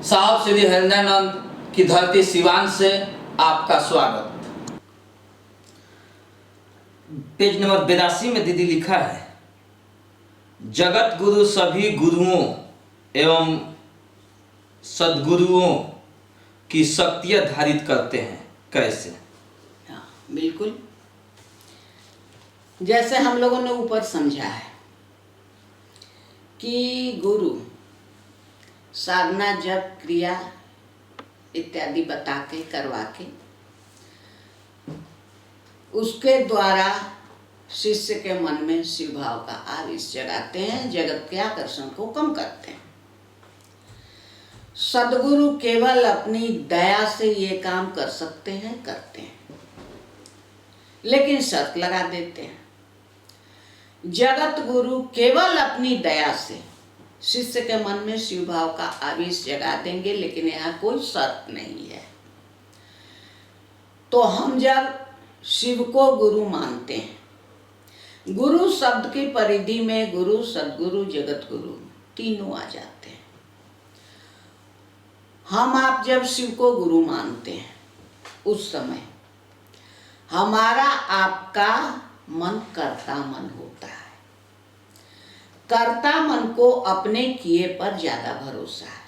साहब श्री हरिंद्रानंद की धरती सिवान से आपका स्वागत। पेज नंबर 82 में दीदी लिखा है, जगत गुरु सभी गुरुओं एवं सद्गुरुओं की शक्तियां धारित करते हैं। कैसे? हाँ, बिल्कुल। जैसे हम लोगों ने ऊपर समझा है कि गुरु साधना जप क्रिया इत्यादि बता के करवा के उसके द्वारा शिष्य के मन में शिव भाव का आवेश जगाते हैं, जगत के आकर्षण को कम करते हैं। सद्गुरु केवल अपनी दया से ये काम कर सकते हैं, करते हैं, लेकिन शर्त लगा देते हैं। जगत गुरु केवल अपनी दया से शिष्य के मन में शिव भाव का आवेश जगा देंगे, लेकिन यहाँ कोई शर्त नहीं है। तो हम जब शिव को गुरु मानते हैं, गुरु शब्द की परिधि में गुरु, सद्गुरु, जगत गुरु तीनों आ जाते हैं। हम आप जब शिव को गुरु मानते हैं, उस समय हमारा आपका मन कर्ता मन होता है। कर्ता मन को अपने किए पर ज्यादा भरोसा है।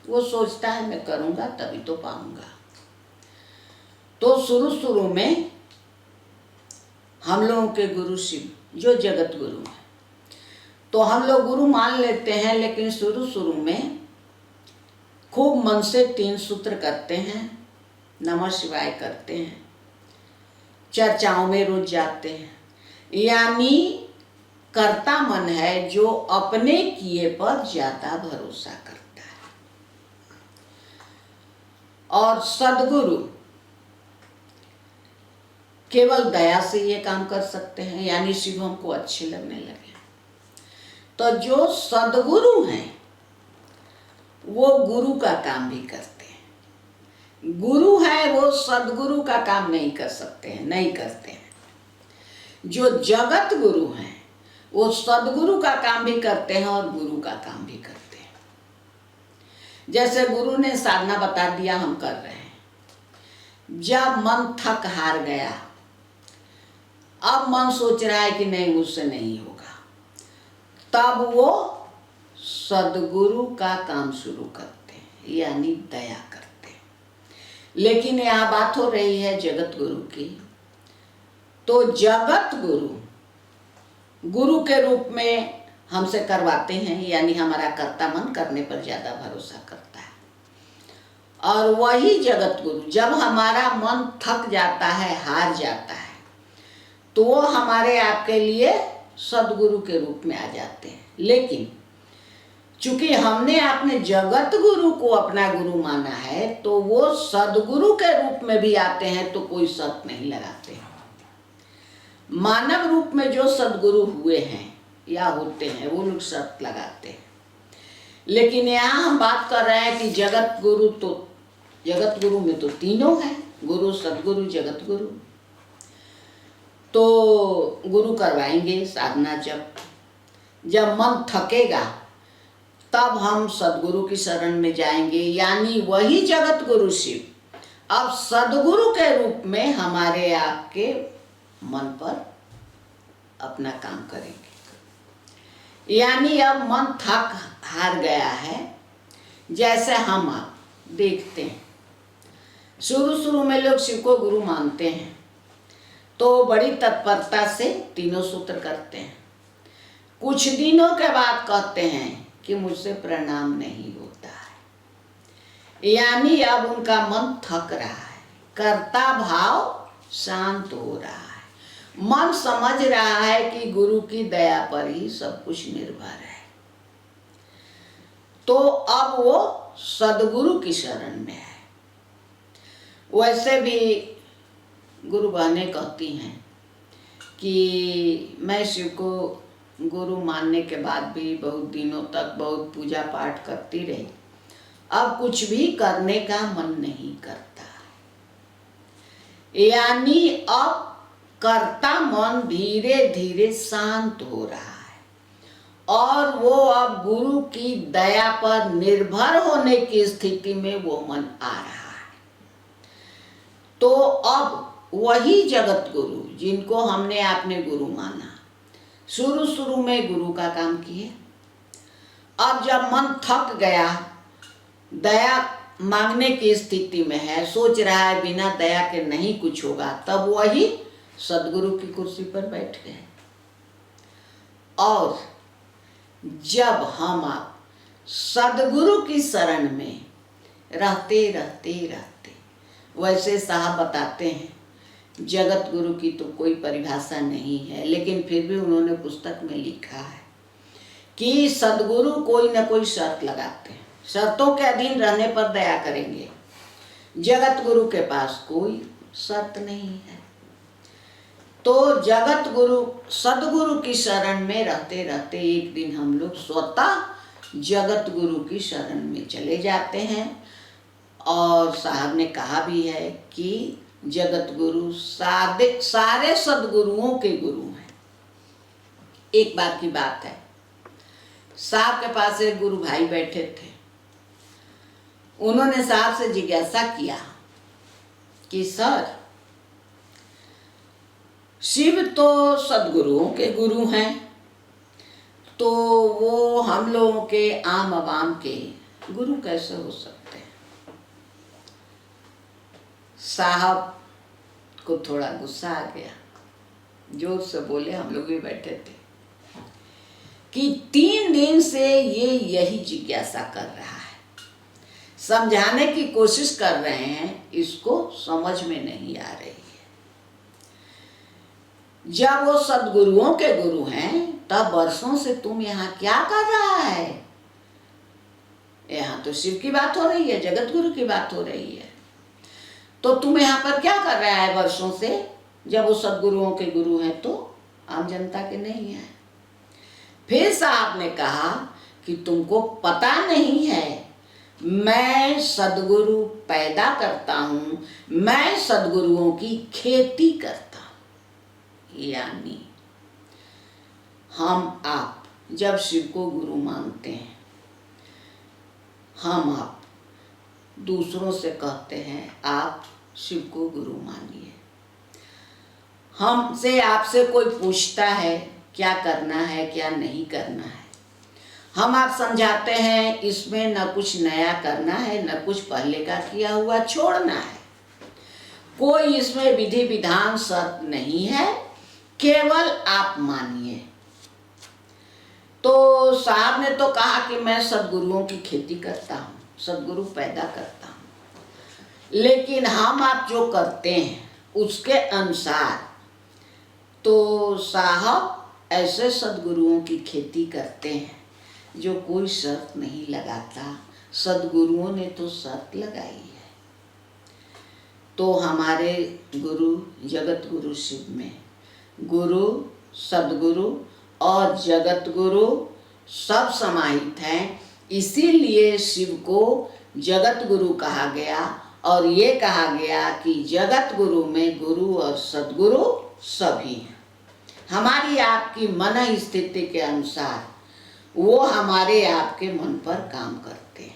वो सोचता है मैं करूंगा तभी तो पाऊंगा। तो शुरू में हम लोगों के गुरु शिव जो जगत गुरु है, तो हम लोग गुरु मान लेते हैं, लेकिन शुरू में खूब मन से 3 सूत्र करते हैं, नमः शिवाय करते हैं, चर्चाओं में रुझ जाते हैं। यानी कर्ता मन है जो अपने किए पर ज्यादा भरोसा करता है। और सद्गुरु केवल दया से ये काम कर सकते हैं, यानी शिव हमको अच्छे लगने लगे। तो जो सद्गुरु हैं वो गुरु का काम भी करते हैं। गुरु है वो सद्गुरु का काम नहीं कर सकते हैं, नहीं करते हैं। जो जगत गुरु हैं वो सद्गुरु का काम भी करते हैं और गुरु का काम भी करते हैं। जैसे गुरु ने साधना बता दिया, हम कर रहे हैं। जब मन थक हार गया, अब मन सोच रहा है कि नहीं मुझसे नहीं होगा, तब वो सद्गुरु का काम शुरू करते हैं, यानी दया करते हैं। लेकिन यहाँ बात हो रही है जगत गुरु की। तो जगत गुरु गुरु के रूप में हमसे करवाते हैं, यानी हमारा कर्ता मन करने पर ज्यादा भरोसा करता है। और वही जगत गुरु जब हमारा मन थक जाता है, हार जाता है, तो वो हमारे आपके लिए सद्गुरु के रूप में आ जाते हैं। लेकिन चूंकि हमने आपने जगत गुरु को अपना गुरु माना है, तो वो सद्गुरु के रूप में भी आते हैं, तो कोई शर्त नहीं लगाते हैं। मानव रूप में जो सद्गुरु हुए हैं या होते हैं, वो लोग शर्त लगाते हैं। लेकिन यहाँ हम बात कर रहे हैं कि जगत गुरु, तो जगत गुरु में तो तीनों हैं, गुरु, सद्गुरु, जगत गुरु। तो गुरु करवाएंगे साधना जब मन थकेगा तब हम सद्गुरु की शरण में जाएंगे, यानी वही जगत गुरु शिव अब सद्गुरु के रूप में हमारे आपके मन पर अपना काम करेंगे। यानी अब मन थक हार गया है। जैसे हम आप देखते हैं, शुरू में लोग शिव को गुरु मानते हैं, तो बड़ी तत्परता से 3 सूत्र करते हैं। कुछ दिनों के बाद कहते हैं कि मुझसे प्रणाम नहीं होता है। यानी अब उनका मन थक रहा है, कर्ता भाव शांत हो रहा है, मन समझ रहा है कि गुरु की दया पर ही सब कुछ निर्भर है। तो अब वो सद्गुरु की शरण में है। वैसे भी गुरु बहनें कहती हैं कि मैं शिव को गुरु मानने के बाद भी बहुत दिनों तक बहुत पूजा पाठ करती रही, अब कुछ भी करने का मन नहीं करता। यानी अब कर्ता मन धीरे धीरे शांत हो रहा है और वो अब गुरु की दया पर निर्भर होने की स्थिति में वो मन आ रहा है। तो अब वही जगत गुरु जिनको हमने अपने गुरु माना, शुरू शुरू में गुरु का काम किए, अब जब मन थक गया, दया मांगने की स्थिति में है, सोच रहा है बिना दया के नहीं कुछ होगा, तब वही सदगुरु की कुर्सी पर बैठ गए। और जब हम आप सदगुरु की शरण में रहते रहते रहते, वैसे साहब बताते हैं जगत गुरु की तो कोई परिभाषा नहीं है, लेकिन फिर भी उन्होंने पुस्तक में लिखा है कि सदगुरु कोई न कोई शर्त लगाते हैं, शर्तों के अधीन रहने पर दया करेंगे। जगत गुरु के पास कोई शर्त नहीं है। तो जगत गुरु सदगुरु की शरण में रहते रहते एक दिन हम लोग स्वतः जगत गुरु की शरण में चले जाते हैं। और साहब ने कहा भी है कि जगत गुरु सारे सदगुरुओं के गुरु हैं। एक बार की बात है, साहब के पास एक गुरु भाई बैठे थे। उन्होंने साहब से जिज्ञासा किया कि सर, शिव तो सदगुरुओं के गुरु हैं, तो वो हम लोगों के आम आवाम के गुरु कैसे हो सकते हैं? साहब को थोड़ा गुस्सा आ गया, जोर से बोले, हम लोग भी बैठे थे, कि 3 दिन से ये यही जिज्ञासा कर रहा है, समझाने की कोशिश कर रहे हैं, इसको समझ में नहीं आ रही है। जब वो सदगुरुओं के गुरु हैं, तब वर्षों से तुम यहाँ क्या कर रहा है? यहाँ तो शिव की बात हो रही है, जगत गुरु की बात हो रही है, तो तुम यहाँ पर क्या कर रहा है वर्षों से? जब वो सदगुरुओं के गुरु हैं तो आम जनता के नहीं है। फिर साहब ने कहा कि तुमको पता नहीं है, मैं सदगुरु पैदा करता हूँ, मैं सदगुरुओं की खेती करता हूँ। यानी हम आप जब शिव को गुरु मानते हैं, हम आप दूसरों से कहते हैं आप शिव को गुरु मानिए। हमसे आपसे कोई पूछता है क्या करना है क्या नहीं करना है, हम आप समझाते हैं इसमें न कुछ नया करना है, न कुछ पहले का किया हुआ छोड़ना है, कोई इसमें विधि विधान शर्त नहीं है, केवल आप मानिए। तो साहब ने तो कहा कि मैं सदगुरुओं की खेती करता हूँ, सदगुरु पैदा करता हूँ, लेकिन हम आप जो करते हैं उसके अनुसार तो साहब ऐसे सदगुरुओं की खेती करते हैं जो कोई शर्त नहीं लगाता, सदगुरुओं ने तो शर्त लगाई है। तो हमारे गुरु जगत गुरु शिव में गुरु, सदगुरु और जगत गुरु सब समाहित हैं, इसीलिए शिव को जगत गुरु कहा गया। और ये कहा गया कि जगत गुरु में गुरु और सदगुरु सभी हैं। हमारी आपकी मन स्थिति के अनुसार वो हमारे आपके मन पर काम करते हैं।